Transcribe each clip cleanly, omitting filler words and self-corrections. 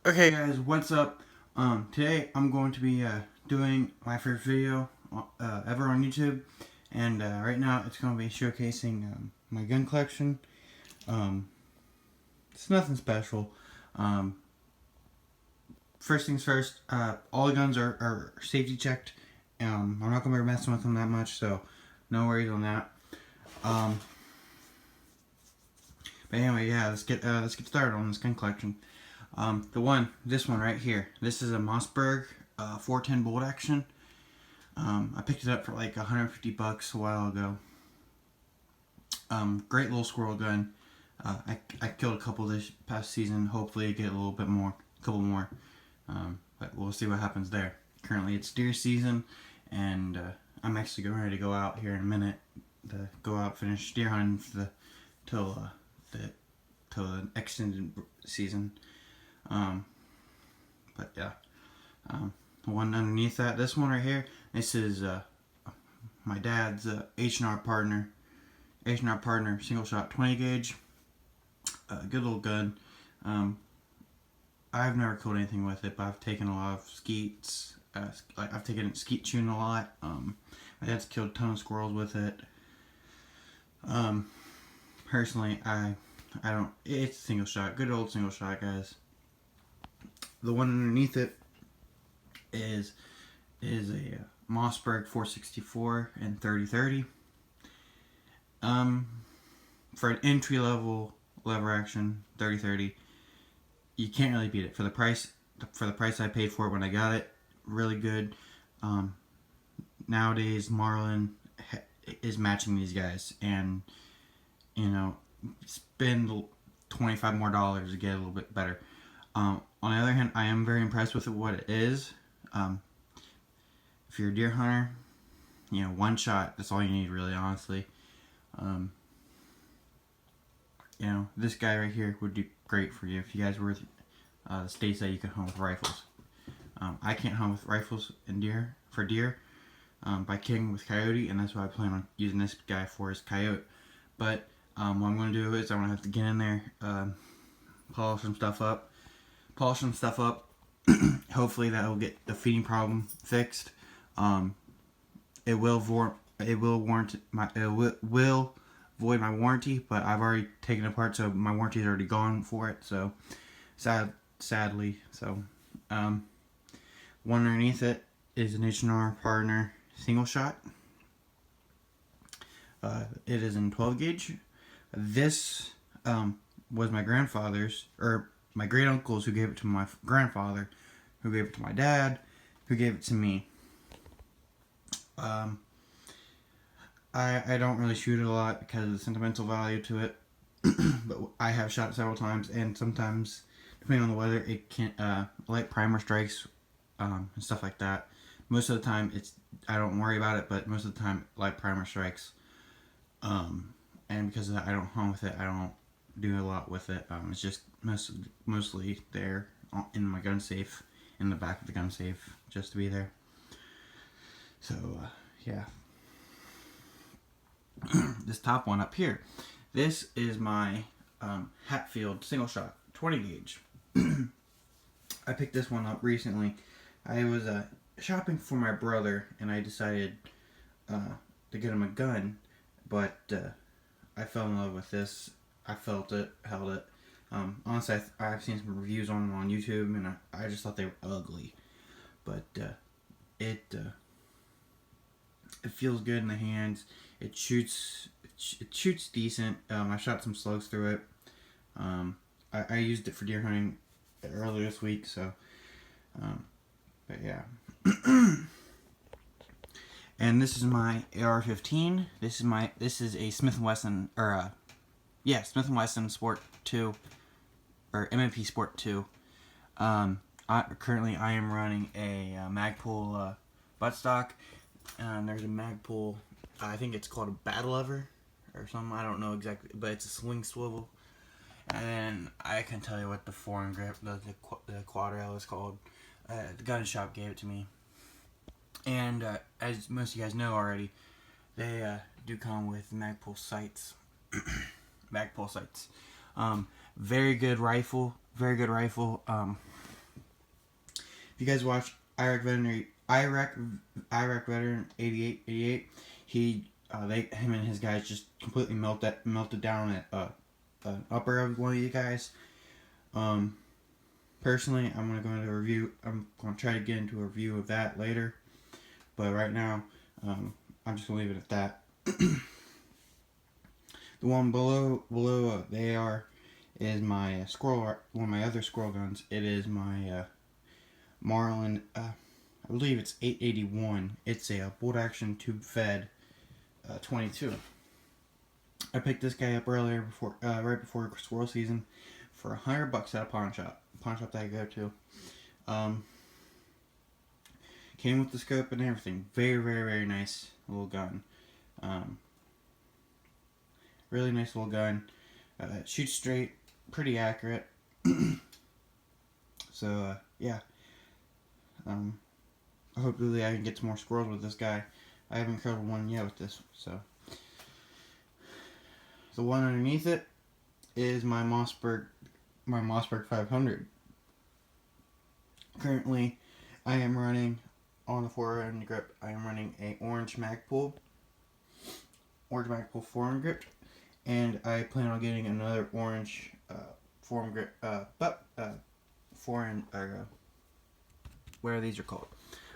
Okay guys, what's up? Today I'm going to be doing my first video ever on YouTube, and right now it's going to be showcasing my gun collection. It's nothing special. Um, First things first, all the guns are safety checked. I'm not going to be messing with them that much, so no worries on that. But anyway, yeah, let's get started on this gun collection. This one right here. This is a Mossberg 410 bolt action. I picked it up for like 150 bucks a while ago. Great little squirrel gun. I killed a couple this past season. Hopefully, get a little bit more, a couple more. But we'll see what happens there. Currently, it's deer season, and I'm actually getting ready to go out here in a minute to go out finish deer hunting for till the extended season. But yeah, the one underneath that, this one right here, this is my dad's H&R Partner single shot 20 gauge. Good little gun. I've never killed anything with it, but I've taken a lot of skeets. I've taken skeet shooting a lot. My dad's killed a ton of squirrels with it. Personally, I don't. It's a single shot. Good old single shot, guys. The one underneath it is a Mossberg 464 and 30-30. For an entry level lever action 30-30, you can't really beat it for the price. For the price I paid for it when I got it, really good. Nowadays, Marlin is matching these guys, and you know, spend $25 more to get a little bit better. On the other hand, I am very impressed with what it is. If you're a deer hunter, you know, one shot, that's all you need, really, honestly. You know, this guy right here would do great for you if you guys were the states that you can hunt with rifles. I can't hunt with rifles and deer, by killing with coyote, and that's what I plan on using this guy for, is coyote. But what I'm going to do is I'm going to have to get in there, polish some stuff up. Hopefully that will get the feeding problem fixed. It will void my warranty, but I've already taken it apart, so my warranty is already gone for it. So sadly, so one underneath it is an H&R Partner single shot. It is in 12 gauge. This was my grandfather's, or my great uncles, who gave it to my grandfather, who gave it to my dad, who gave it to me. I don't really shoot it a lot because of the sentimental value to it, but I have shot it several times, and sometimes, depending on the weather, it can light primer strikes and stuff like that. Most of the time, I don't worry about it, but most of the time, light primer strikes. And because of that, I don't hunt with it. I don't do a lot with it. It's just mostly there in my gun safe, in the back of the gun safe, just to be there. So yeah. This top one up here, this is my Hatfield single shot 20 gauge. I picked this one up recently. I was shopping for my brother, and I decided to get him a gun, but I fell in love with this. I felt it, held it. Honestly, I've seen some reviews on them on YouTube, and I just thought they were ugly, but it feels good in the hands. It shoots decent. I shot some slugs through it. I used it for deer hunting earlier this week, so but yeah. And this is my AR-15. This is a Smith & Wesson, or Smith & Wesson Sport 2, or M&P Sport 2. Currently I am running a Magpul buttstock. There's a Magpul, I think it's called a Battle Lever or something, I don't know exactly, but it's a swing swivel. And then I can tell you what the foreign grip, the quad rail is called. The gun shop gave it to me. And as most of you guys know already, they do come with Magpul sights. Magpul sights. Very good rifle. If you guys watch Iraq Veteran 88, him and his guys just completely melted down at the upper of one of you guys. Personally, I'm gonna go into a review. I'm gonna try to get into a review of that later, but right now, I'm just gonna leave it at that. The one below the AR is my one of my other squirrel guns. It is my Marlin. I believe it's 881. It's a bolt action tube fed 22. I picked this guy up earlier right before squirrel season for $100 at a pawn shop that I go to. Came with the scope and everything. Very, very, very nice little gun. Really nice little gun. Shoots straight, pretty accurate. So yeah. Hopefully I can get some more squirrels with this guy. I haven't killed one yet with this, so. The one underneath it is my Mossberg 500. Currently, I am running on the forearm grip. I am running a orange Magpul forearm grip, and I plan on getting another orange forearm grip. Whatever these are called.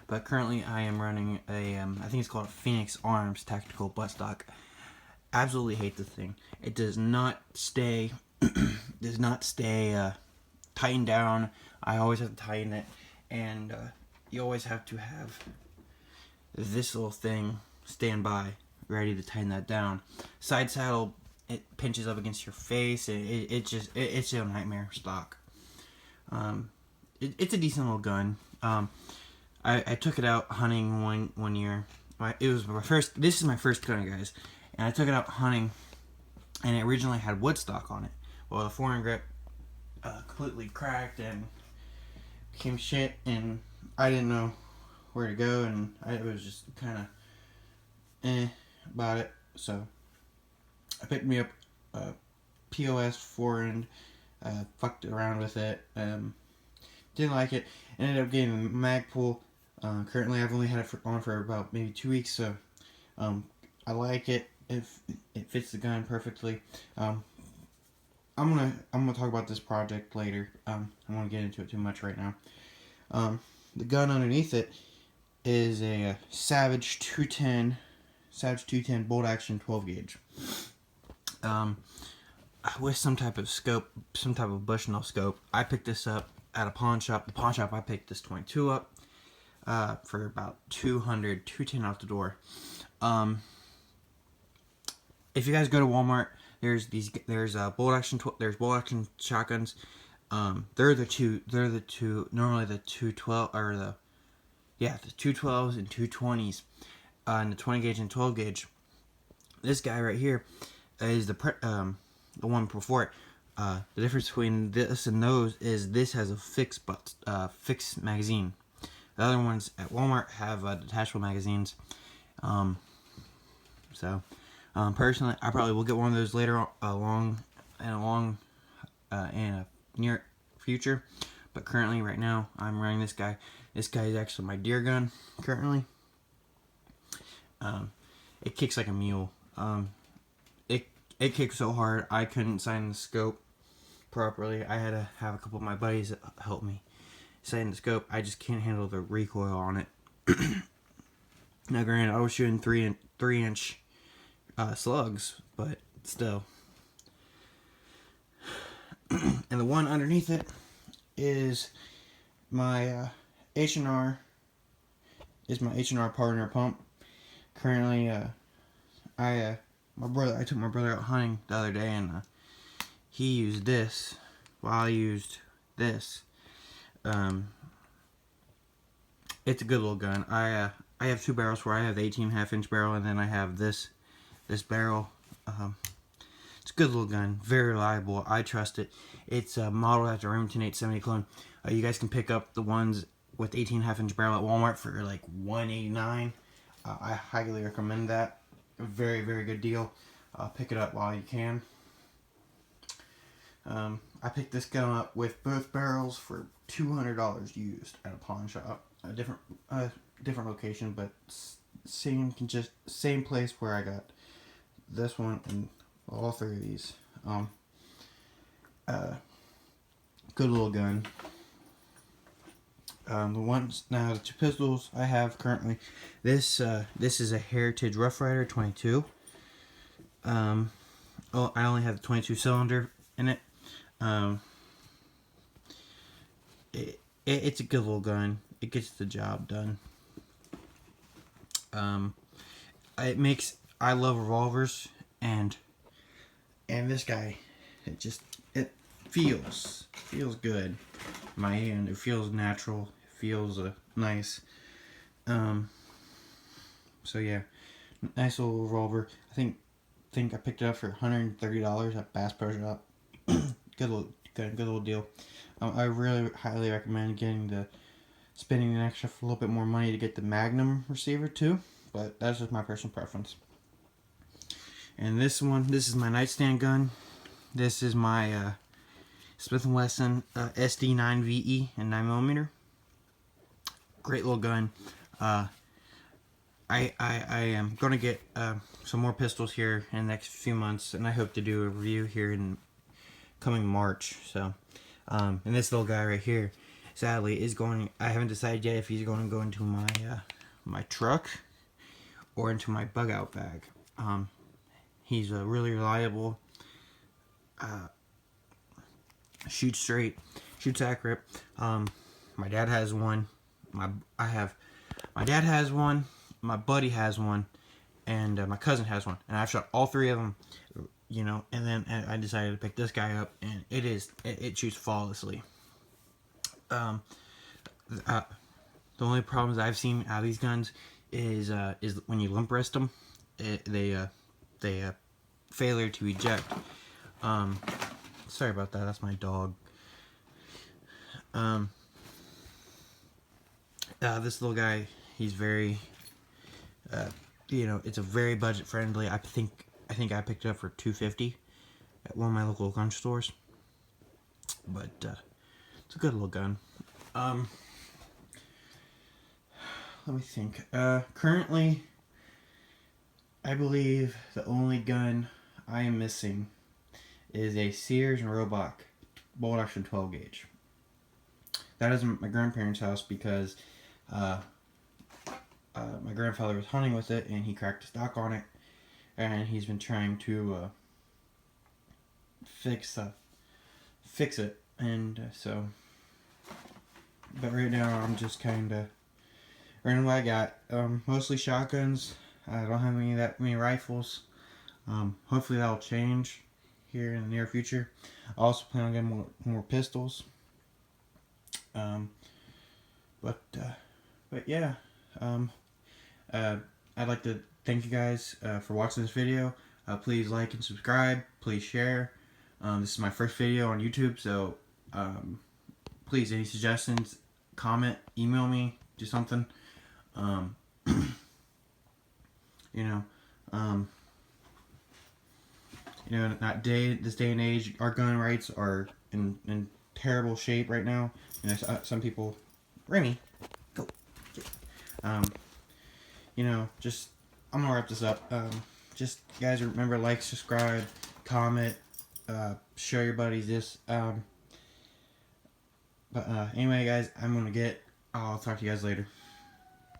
But currently, I am running a I think it's called Phoenix Arms Tactical Buttstock. Absolutely hate this thing. It does not stay tightened down. I always have to tighten it, and you always have to have this little thing stand by, ready to tighten that down. Side saddle, it pinches up against your face. It's a nightmare stock. It's a decent little gun. I took it out hunting one year. It was my first. This is my first gun, guys. And I took it out hunting, and it originally had wood stock on it. Well, the forearm grip completely cracked and became shit, and I didn't know where to go, and I was just kind of about it. So I picked me up a POS forend, fucked around with it, didn't like it, ended up getting a Magpul. Currently, I've only had it on for about maybe 2 weeks, so I like it. It fits the gun perfectly. I'm gonna talk about this project later. I don't want to get into it too much right now. The gun underneath it is a Savage 210 bolt action 12 gauge. With some type of scope, some type of Bushnell scope. I picked this up at a pawn shop. The pawn shop I picked this 22 up for about $210 out the door. If you guys go to Walmart, there's bolt action shotguns. They're the two normally the 212 or the 212s and 220s, and the 20 gauge and 12 gauge. This guy right here is the one before it. The difference between this and those is this has a fixed magazine. The other ones at Walmart have detachable magazines. Personally, I probably will get one of those later in a near future. But currently, right now, I'm running this guy. This guy is actually my deer gun currently. It kicks like a mule. It kicks so hard I couldn't sign the scope properly. I had to have a couple of my buddies help me sign the scope. I just can't handle the recoil on it. Now, granted, I was shooting 3-inch slugs, but still. And the one underneath it is my H&R. Is my H&R partner pump. Currently, I took my brother out hunting the other day, and he used this while I used this. It's a good little gun. I have two barrels where I have the 18.5 inch barrel, and then I have this barrel. It's a good little gun, very reliable. I trust it. It's modeled after Remington 870 clone. You guys can pick up the ones with 18.5 inch barrel at Walmart for like $189. I highly recommend that. A very, very good deal. Pick it up while you can. I picked this gun up with both barrels for $200 used at a pawn shop, a different location, but same place where I got this one and all three of these. Good little gun. The two pistols I have currently. This is a Heritage Rough Rider 22. I only have the 22 cylinder in it. It's a good little gun. It gets the job done. I love revolvers, and this guy, it feels good in my hand. It feels natural. It feels nice. So yeah, nice little revolver. I think I picked it up for $130 at Bass Pro Shop. good little deal. I really highly recommend spending an extra a little bit more money to get the Magnum receiver too, but that's just my personal preference. And this is my nightstand gun. This is my Smith & Wesson SD9VE and 9mm. Great little gun. I am going to get some more pistols here in the next few months, and I hope to do a review here in coming March. So, and this little guy right here, sadly, I haven't decided yet if he's going to go into my truck or into my bug out bag. He's really reliable. Shoots straight, shoots accurate. My dad has one. My dad has one. My buddy has one, and my cousin has one. And I've shot all three of them, and then I decided to pick this guy up, and it shoots flawlessly. The only problems I've seen out of these guns is when you limp wrist them, they failure to eject. Sorry about that. That's my dog. This little guy, he's very, it's a very budget friendly. I think I picked it up for $250 at one of my local gun stores. But it's a good little gun. Let me think. Currently, I believe the only gun I am missing is a Sears and Roebuck bolt action 12 gauge. That is my grandparents' house because my grandfather was hunting with it and he cracked a stock on it, and he's been trying to fix it, and so. But right now I'm just kind of running what I got. Mostly shotguns. I don't have that many rifles. Hopefully that'll change here in the near future. I also plan on getting more pistols. But yeah. I'd like to thank you guys for watching this video. Please like and subscribe. Please share. This is my first video on YouTube, so please, any suggestions, comment, email me, do something. This day and age, our gun rights are in terrible shape right now. Some people, Remy, go. Just I'm gonna wrap this up. Just guys, remember, like, subscribe, comment, show your buddies this. But anyway, guys, I'll talk to you guys later.